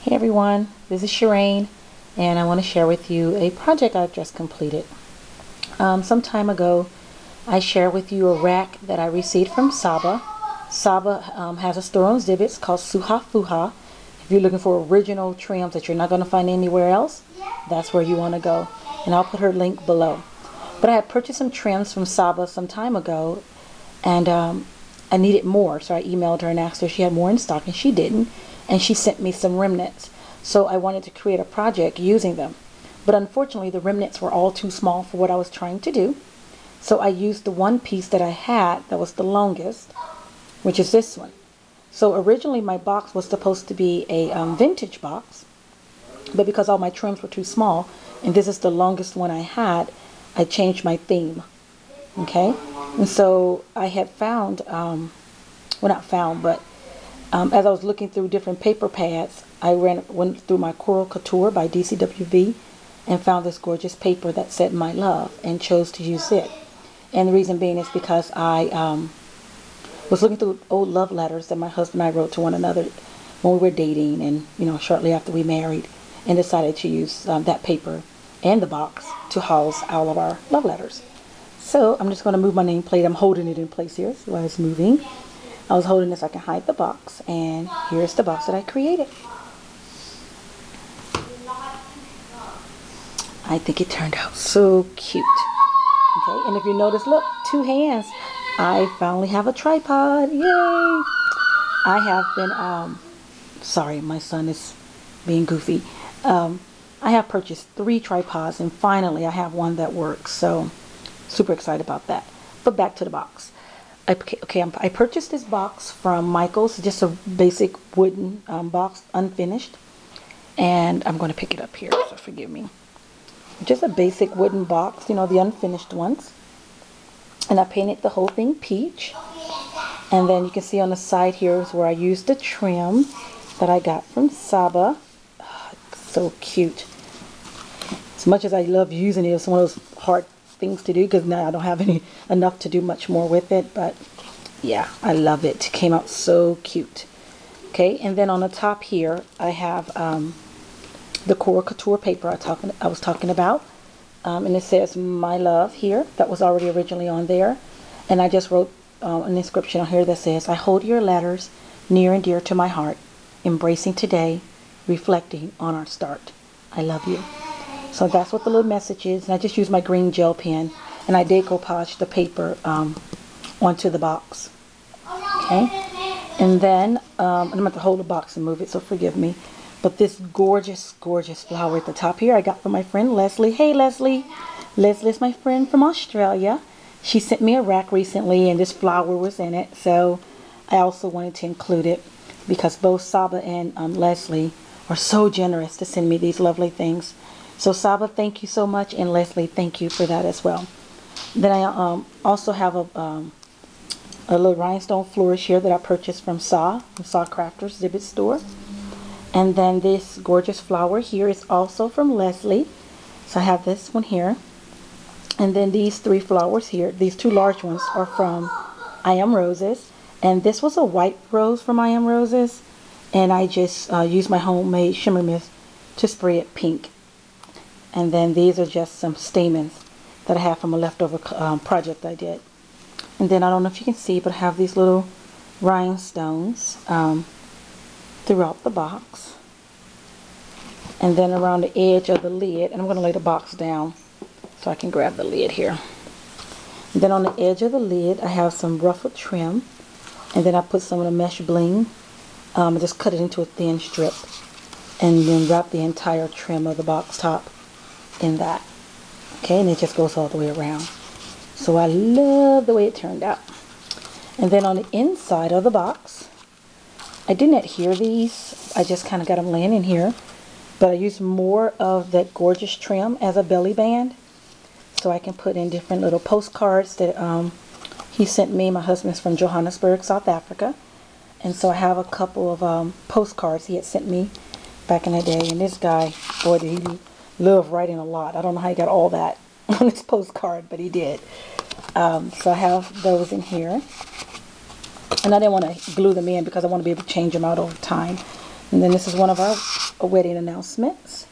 Hey everyone, this is Shireen, and I want to share with you a project I've just completed. Some time ago, I shared with you a rack that I received from Saba. Saba has a store on Zibbits called Suha Fuha. If you're looking for original trims that you're not going to find anywhere else, that's where you want to go. And I'll put her link below. But I had purchased some trims from Saba some time ago, and I needed more, so I emailed her and asked her if she had more in stock, and she didn't. And she sent me some remnants. So I wanted to create a project using them. But unfortunately, the remnants were all too small for what I was trying to do. So I used the one piece that I had that was the longest, which is this one. So originally my box was supposed to be a vintage box, but because all my trims were too small, and this is the longest one I had, I changed my theme. Okay? And so I had found, well, not found, but as I was looking through different paper pads, I went through my Coral Couture by DCWV and found this gorgeous paper that said "My Love" and chose to use it. And the reason being is because I was looking through old love letters that my husband and I wrote to one another when we were dating, and shortly after we married, and decided to use that paper and the box to house all of our love letters. So I'm just going to move my nameplate. I'm holding it in place here while it's moving. I was holding this so I can hide the box, and here's the box that I created. I think it turned out so cute. Okay, and if you notice, look, two hands. I finally have a tripod. Yay! I have been, sorry, my son is being goofy. I have purchased 3 tripods, and finally I have one that works. So, super excited about that. But back to the box. I purchased this box from Michael's, just a basic wooden box, unfinished. And I'm going to pick it up here, so forgive me. Just a basic wooden box, the unfinished ones. And I painted the whole thing peach. And then you can see on the side here is where I used the trim that I got from Saba. Oh, so cute. As much as I love using it, it's one of those hard things to do because now I don't have enough to do much more with it. But yeah, I love it. It came out so cute. Okay, and then on the top here, I have the Coral Couture paper I was talking about. And it says "My Love" here. That was already originally on there. And I just wrote an inscription on here that says, "I hold your letters near and dear to my heart, embracing today, reflecting on our start. I love you." So that's what the little message is. And I just used my green gel pen, and I decoupaged the paper onto the box. Okay? And then, I'm going to have to hold the box and move it, so forgive me. But this gorgeous, gorgeous flower at the top here I got from my friend Leslie. Hey Leslie! Leslie's my friend from Australia. She sent me a rack recently, and this flower was in it. So I also wanted to include it because both Saba and Leslie are so generous to send me these lovely things. So Saba, thank you so much, and Leslie, thank you for that as well. Then I also have a little rhinestone flourish here that I purchased from Saw Crafters Zibbit store. And then this gorgeous flower here is also from Leslie. So I have this one here. And then these 3 flowers here, these 2 large ones, are from I Am Roses. And this was a white rose from I Am Roses. And I just used my homemade shimmer mist to spray it pink. And then these are just some stamens that I have from a leftover project I did. And then I don't know if you can see, but I have these little rhinestones throughout the box. And then around the edge of the lid, and I'm going to lay the box down so I can grab the lid here. And then on the edge of the lid, I have some ruffled trim. And then I put some of the mesh bling. I just cut it into a thin strip. And then wrap the entire trim of the box top in that. Okay, and it just goes all the way around. So I love the way it turned out. And then on the inside of the box, I didn't adhere these. I just kind of got them laying in here. But I used more of that gorgeous trim as a belly band. So I can put in different little postcards that he sent me. My husband's from Johannesburg, South Africa. And so I have a couple of postcards he had sent me back in the day. And this guy, boy, did he love writing a lot. I don't know how he got all that on his postcard, but he did. So I have those in here. And I didn't want to glue them in because I want to be able to change them out over time. And then this is one of our a wedding announcements.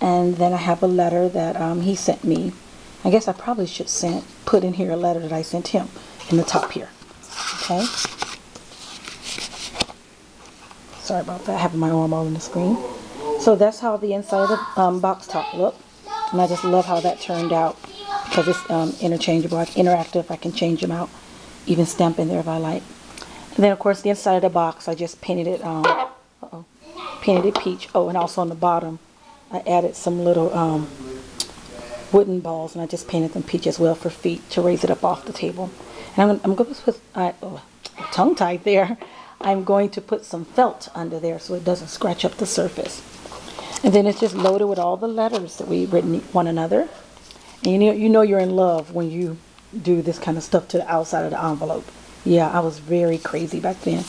And then I have a letter that he sent me. I guess I probably should put in here a letter that I sent him in the top here. Okay. Sorry about that. I have my arm all on the screen. So that's how the inside of the box top looked. And I just love how that turned out because it's interchangeable, interactive. I can change them out, even stamp in there if I like. And then of course the inside of the box, I just painted it. Painted it peach. Oh, and also on the bottom, I added some little wooden balls, and I just painted them peach as well for feet to raise it up off the table. And I'm going to put tongue tied there. I'm going to put some felt under there so it doesn't scratch up the surface. And then it's just loaded with all the letters that we've written one another. And you know you're in love when you do this kind of stuff to the outside of the envelope. Yeah, I was very crazy back then.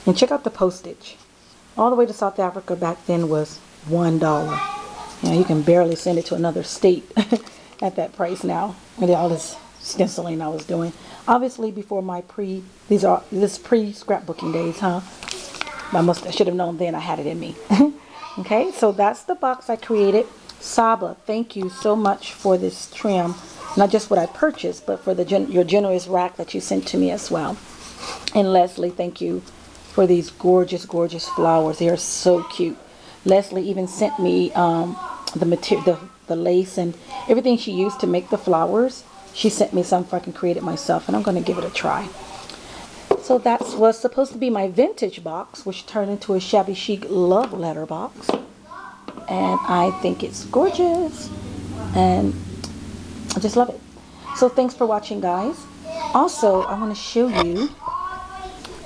And check out the postage. All the way to South Africa back then was $1. You know, you can barely send it to another state at that price now. With all this stenciling I was doing. Obviously before my pre-scrapbooking days, huh? I should have known then I had it in me. Okay, so that's the box I created. Saba, thank you so much for this trim. Not just what I purchased, but for your generous rack that you sent to me as well. And Leslie, thank you for these gorgeous, gorgeous flowers. They are so cute. Leslie even sent me the material, the lace and everything she used to make the flowers. She sent me some so I can create it myself, and I'm going to give it a try. So that was supposed to be my vintage box, which turned into a shabby chic love letter box. And I think it's gorgeous. And I just love it. So thanks for watching, guys. Also, I want to show you,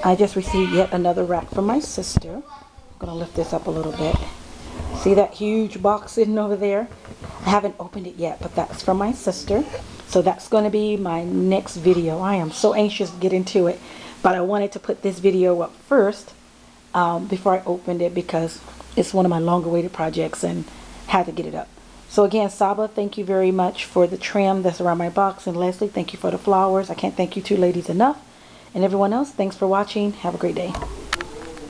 I just received yet another rack from my sister. I'm going to lift this up a little bit. See that huge box sitting over there? I haven't opened it yet, but that's from my sister. So that's going to be my next video. I am so anxious to get into it. But I wanted to put this video up first before I opened it because it's one of my longer awaited projects and had to get it up. So again, Saba, thank you very much for the trim that's around my box. And Leslie, thank you for the flowers. I can't thank you two ladies enough. And everyone else, thanks for watching. Have a great day.